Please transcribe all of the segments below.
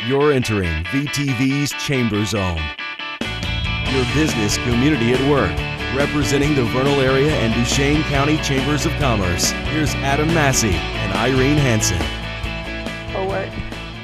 You're entering VTV's Chamber Zone. Your business community at work. Representing the Vernal area and Duchesne County Chambers of Commerce, here's Adam Massey and Irene Hansen.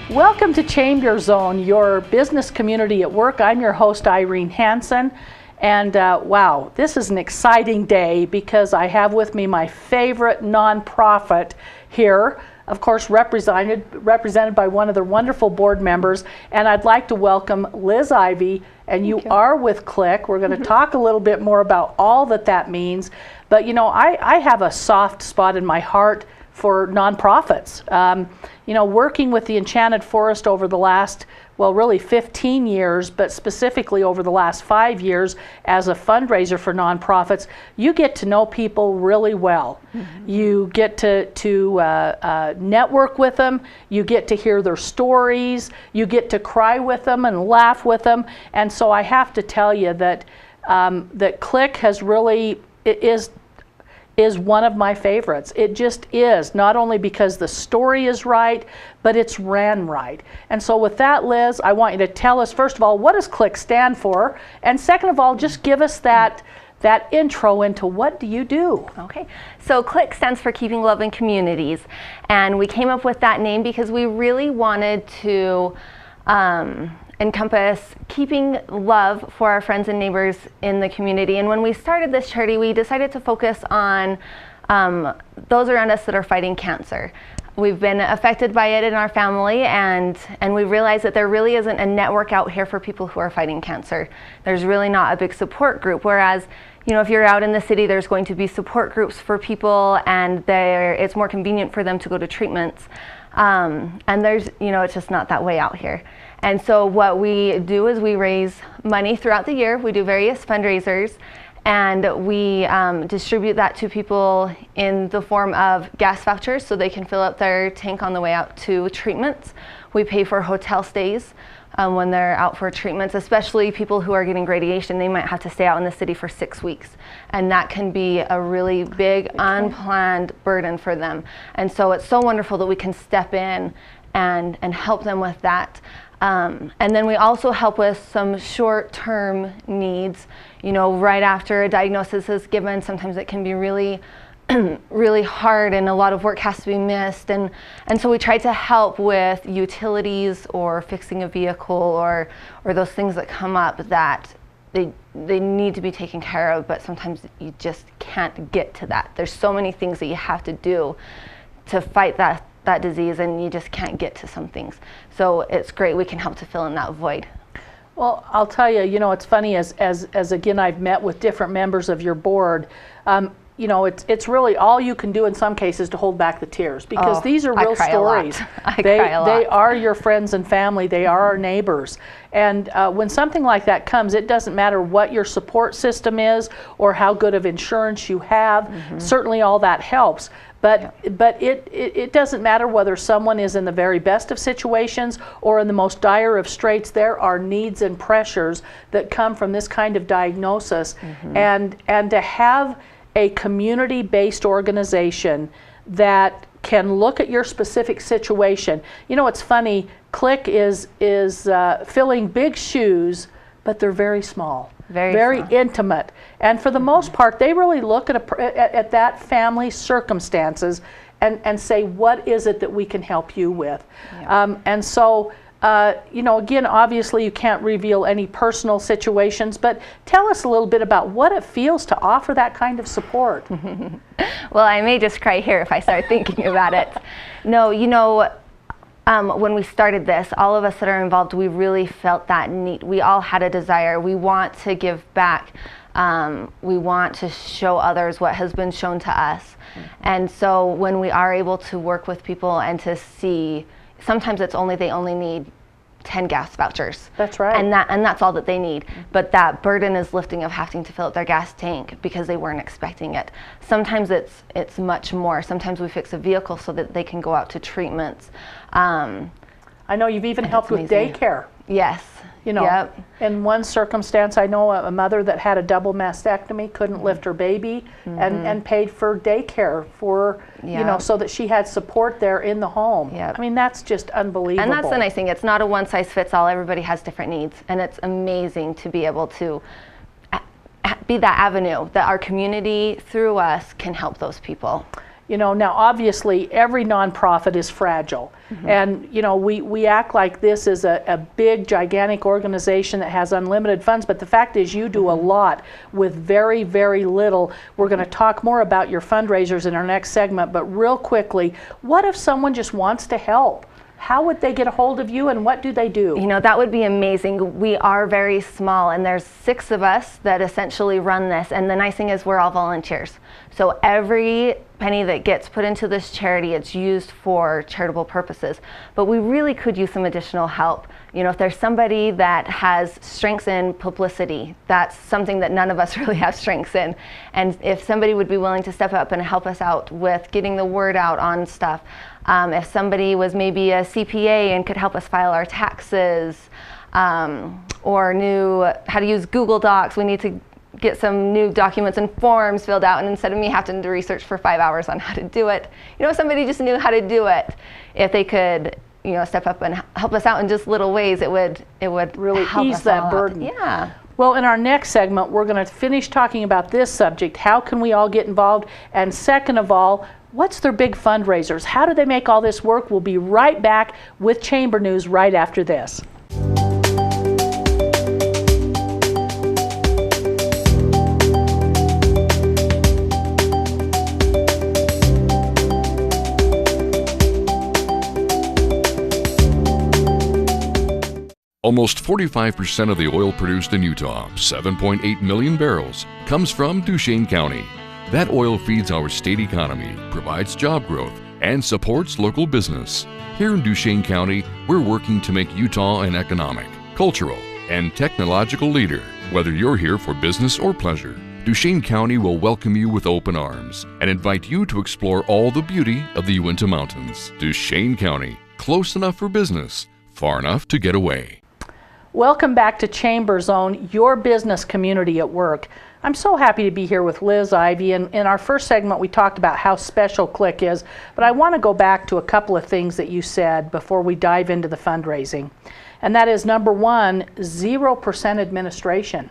Welcome to Chamber Zone, your business community at work. I'm your host, Irene Hansen. And wow, this is an exciting day because I have with me my favorite nonprofit here, of course represented by one of the wonderful board members. And I'd like to welcome Liz Ivie, and you are with KLIC. We're going to talk a little bit more about all that means. But you know, I have a soft spot in my heart for nonprofits. You know, working with the Enchanted Forest over the last, well, really 15 years, but specifically over the last 5 years as a fundraiser for nonprofits, you get to know people really well. Mm-hmm. You get to network with them, you get to hear their stories, you get to cry with them and laugh with them. And so I have to tell you that that KLIC has really, is one of my favorites. It just is, not only because the story is right, but it's ran right. And so with that, Liz, I want you to tell us, first of all, what does KLIC stand for? And second of all, just give us that intro into what do you do? Okay, so KLIC stands for Keeping Love in Communities. And we came up with that name because we really wanted to encompass keeping love for our friends and neighbors in the community. And when we started this charity, we decided to focus on those around us that are fighting cancer. We've been affected by it in our family, and we realized that there really isn't a network out here for people who are fighting cancer. There's really not a big support group, whereas, you know, if you're out in the city, there's going to be support groups for people, and it's more convenient for them to go to treatments. And there's, you know, it's just not that way out here. And so what we do is we raise money throughout the year. We do various fundraisers, and we distribute that to people in the form of gas vouchers so they can fill up their tank on the way out to treatments. We pay for hotel stays when they're out for treatments, especially people who are getting radiation. They might have to stay out in the city for 6 weeks, and that can be a really big unplanned burden for them. And so it's so wonderful that we can step in and help them with that. And then we also help with some short-term needs. You know, right after a diagnosis is given, sometimes it can be really really hard, and a lot of work has to be missed, and so we try to help with utilities or fixing a vehicle or those things that come up that they need to be taken care of, but sometimes you just can't get to that. There's so many things that you have to do to fight that disease, and you just can't get to some things. So it's great, we can help to fill in that void. Well, I'll tell you, you know, it's funny, as again, I've met with different members of your board, you know, it's really all you can do in some cases to hold back the tears, because these are real stories. They are your friends and family. They are our neighbors. And when something like that comes, it doesn't matter what your support system is or how good of insurance you have. Mm-hmm. Certainly all that helps. But it doesn't matter whether someone is in the very best of situations or in the most dire of straits. There are needs and pressures that come from this kind of diagnosis. Mm-hmm. And to have a community-based organization that can look at your specific situation. You know, it's funny, KLIC is filling big shoes, but they're very small, very intimate. And for the most part, they really look at that family's circumstances and say, what is it that we can help you with? Yeah. And so, you know, again, obviously you can't reveal any personal situations, but tell us a little bit about what it feels to offer that kind of support. Well, I may just cry here if I start thinking about it. No, you know, when we started this, all of us that are involved, we really felt that need. We all had a desire. We want to give back. We want to show others what has been shown to us. Mm-hmm. And so when we are able to work with people and to see, sometimes they only need 10 gas vouchers. That's right. And that's all that they need. Mm-hmm. But that burden is lifting of having to fill up their gas tank because they weren't expecting it. Sometimes it's much more. Sometimes we fix a vehicle so that they can go out to treatments. I know you've even helped with daycare. Yes. You know, in one circumstance, I know a mother that had a double mastectomy, couldn't lift her baby, and paid for daycare for, you know, so that she had support there in the home. I mean, that's just unbelievable. And that's the nice thing. It's not a one-size-fits-all. Everybody has different needs, and it's amazing to be able to be that avenue that our community, through us, can help those people. You know, now obviously every nonprofit is fragile, and you know, we act like this is a big gigantic organization that has unlimited funds, but the fact is you do a lot with very, very little. We're going to talk more about your fundraisers in our next segment, but real quickly, what if someone just wants to help? How would they get a hold of you, and what do they do? You know, that would be amazing. We are very small, and there's 6 of us that essentially run this, and the nice thing is we're all volunteers. So every penny that gets put into this charity, it's used for charitable purposes. But we really could use some additional help. You know, if there's somebody that has strengths in publicity, that's something that none of us really have strengths in. And if somebody would be willing to step up and help us out with getting the word out on stuff, if somebody was maybe a CPA and could help us file our taxes, or knew how to use Google Docs, we need to get some new documents and forms filled out, and instead of me having to research for 5 hours on how to do it, you know, if somebody just knew how to do it, if they could, you know, step up and help us out in just little ways, it would really help ease us that burden. Yeah. Well, in our next segment, we're going to finish talking about this subject. How can we all get involved? And second of all, what's their big fundraisers? How do they make all this work? We'll be right back with Chamber News right after this. Almost 45% of the oil produced in Utah, 7.8 million barrels, comes from Duchesne County. That oil feeds our state economy, provides job growth, and supports local business. Here in Duchesne County, we're working to make Utah an economic, cultural, and technological leader. Whether you're here for business or pleasure, Duchesne County will welcome you with open arms and invite you to explore all the beauty of the Uinta Mountains. Duchesne County, close enough for business, far enough to get away. Welcome back to Chamber Zone, your business community at work. I'm so happy to be here with Liz Ivie, and in our first segment we talked about how special KLIC is, but I want to go back to a couple of things that you said before we dive into the fundraising. And that is, number one, 0% administration.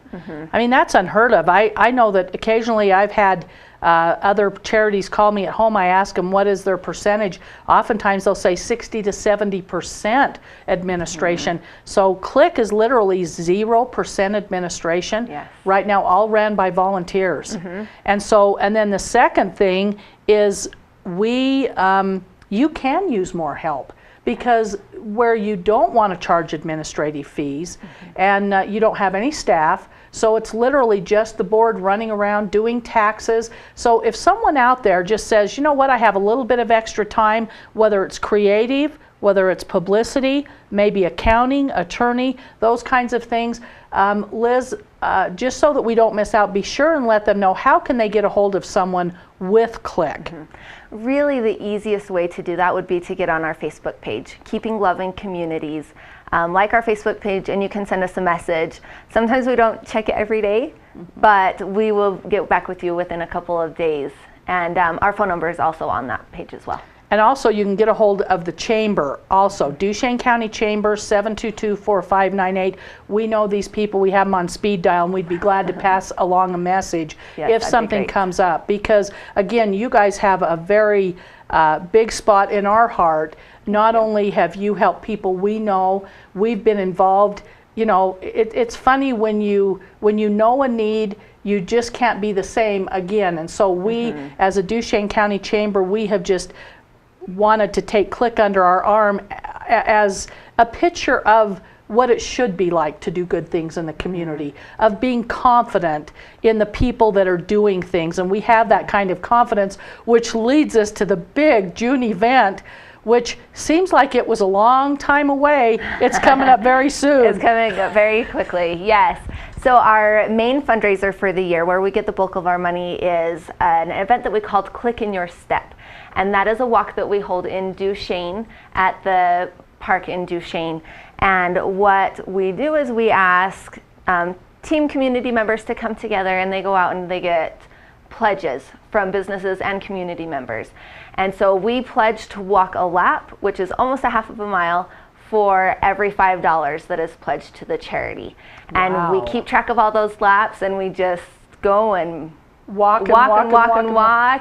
I mean, that's unheard of. I know that occasionally I've had other charities call me at home. I ask them what is their percentage. Oftentimes they'll say 60 to 70% administration. So KLIC is literally 0% administration. Right now, all ran by volunteers. And so, and then the second thing is you can use more help. Because where you don't want to charge administrative fees and you don't have any staff, so it's literally just the board running around doing taxes. So if someone out there just says, you know what, I have a little bit of extra time, whether it's creative, whether it's publicity, maybe accounting, attorney, those kinds of things, Liz, just so that we don't miss out, be sure and let them know, how can they get a hold of someone with KLIC? Really, the easiest way to do that would be to get on our Facebook page, Keeping Loving Communities. Like our Facebook page, and you can send us a message. Sometimes we don't check it every day, but we will get back with you within a couple of days. And our phone number is also on that page as well. And also you can get a hold of the Chamber also, Duchesne County Chamber, 722-4598. We know these people, we have them on speed dial, and we'd be glad to pass along a message if something comes up. Because again, you guys have a very big spot in our heart. Not only have you helped people we know, we've been involved. You know, it's funny when you know a need, you just can't be the same again. And so we, as a Duchesne County Chamber, we have just wanted to take KLIC under our arm as a picture of what it should be like to do good things in the community, of being confident in the people that are doing things. And we have that kind of confidence, which leads us to the big June event, which seems like it was a long time away. It's coming up very soon. It's coming up very quickly, yes. So our main fundraiser for the year, where we get the bulk of our money, is an event that we called KLIC in Your Step. And that is a walk that we hold in Duchesne at the park in Duchesne. And what we do is we ask team community members to come together, and they go out and they get pledges from businesses and community members. And so we pledge to walk a lap, which is almost a half of a mile, for every $5 that is pledged to the charity. Wow. And we keep track of all those laps, and we just go and walk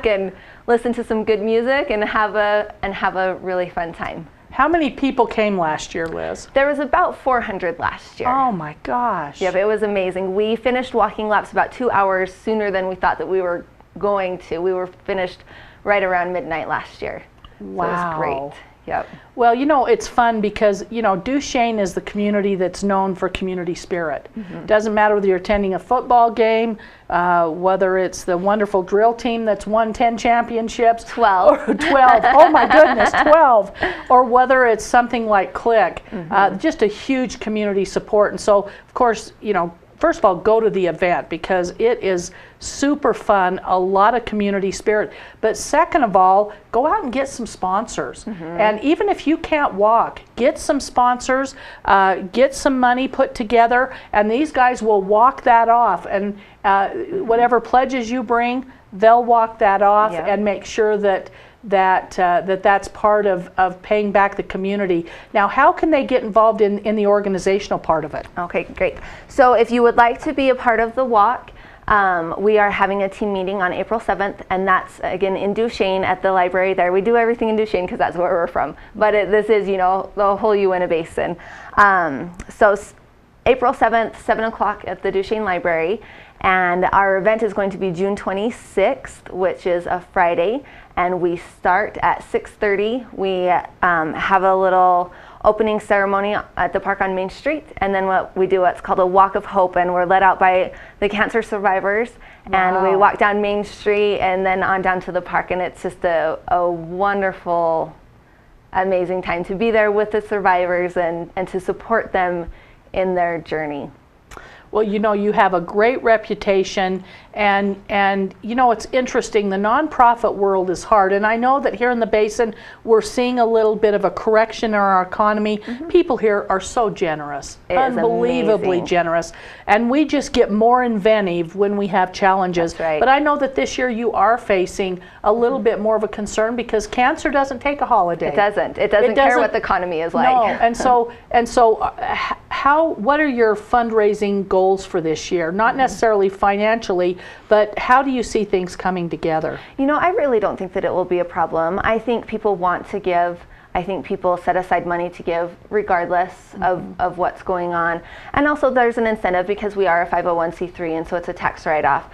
and listen to some good music and have a really fun time. How many people came last year, Liz? There was about 400 last year. Oh my gosh. Yep, it was amazing. We finished walking laps about 2 hours sooner than we thought that we were going to. We were finished right around midnight last year. Wow. So it was great. Yep. Well, you know, it's fun because, you know, Duchesne is the community that's known for community spirit. Doesn't matter whether you're attending a football game, whether it's the wonderful drill team that's won 10 championships. 12. Or 12. Oh my goodness, 12. Or whether it's something like KLIC. Just a huge community support. And so, of course, you know, first of all, go to the event because it is super fun, a lot of community spirit. But second of all, go out and get some sponsors. And even if you can't walk, get some sponsors, get some money put together, and these guys will walk that off. And whatever pledges you bring, they'll walk that off and make sure that that's part of paying back the community. Now, how can they get involved in the organizational part of it? Okay, great. So if you would like to be a part of the walk, we are having a team meeting on April 7th, and that's again in Duchesne at the library there. We do everything in Duchesne because that's where we're from, but this is, you know, the whole Uinta Basin. So April 7th, 7 o'clock at the Duchesne Library, and our event is going to be June 26th, which is a Friday, and we start at 6:30. We have a little opening ceremony at the park on Main Street, and then what's called a walk of hope, and we're led out by the cancer survivors. And we walk down Main Street and then on down to the park, and it's just a wonderful, amazing time to be there with the survivors and to support them in their journey. Well, you know, you have a great reputation, and you know, it's interesting, the nonprofit world is hard, and I know that here in the Basin we're seeing a little bit of a correction in our economy. People here are so generous, unbelievably generous, and we just get more inventive when we have challenges. That's right. But I know that this year you are facing a little bit more of a concern because cancer doesn't take a holiday. It doesn't care what the economy is like. No, and so what are your fundraising goals for this year? Not necessarily financially, but how do you see things coming together? You know, I really don't think that it will be a problem. I think people want to give. I think people set aside money to give regardless of what's going on. And also there's an incentive because we are a 501c3, and so it's a tax write-off.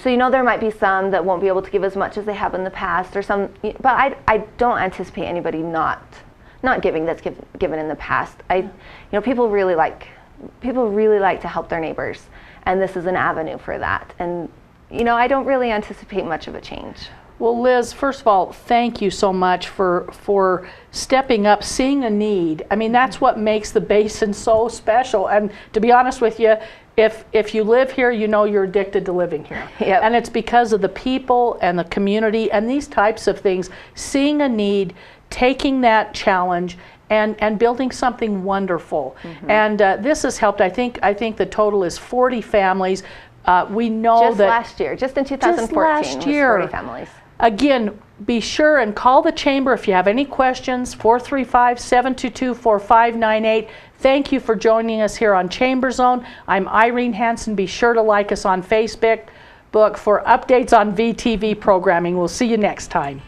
So, you know, there might be some that won't be able to give as much as they have in the past, or some, but I don't anticipate anybody not giving that's given in the past. People really like to help their neighbors, and this is an avenue for that. And, you know, I don't really anticipate much of a change. Well, Liz, first of all, thank you so much for stepping up, seeing a need. I mean, that's what makes the Basin so special. And to be honest with you, if you live here, you know you're addicted to living here. Yep. And it's because of the people and the community and these types of things, seeing a need, taking that challenge, and building something wonderful. And this has helped. I think the total is 40 families. We know just last year, just in 2014, was 40 families. Again, be sure and call the Chamber if you have any questions, 435-722-4598. Thank you for joining us here on Chamber Zone. I'm Irene Hansen. Be sure to like us on Facebook for updates on VTV programming. We'll see you next time.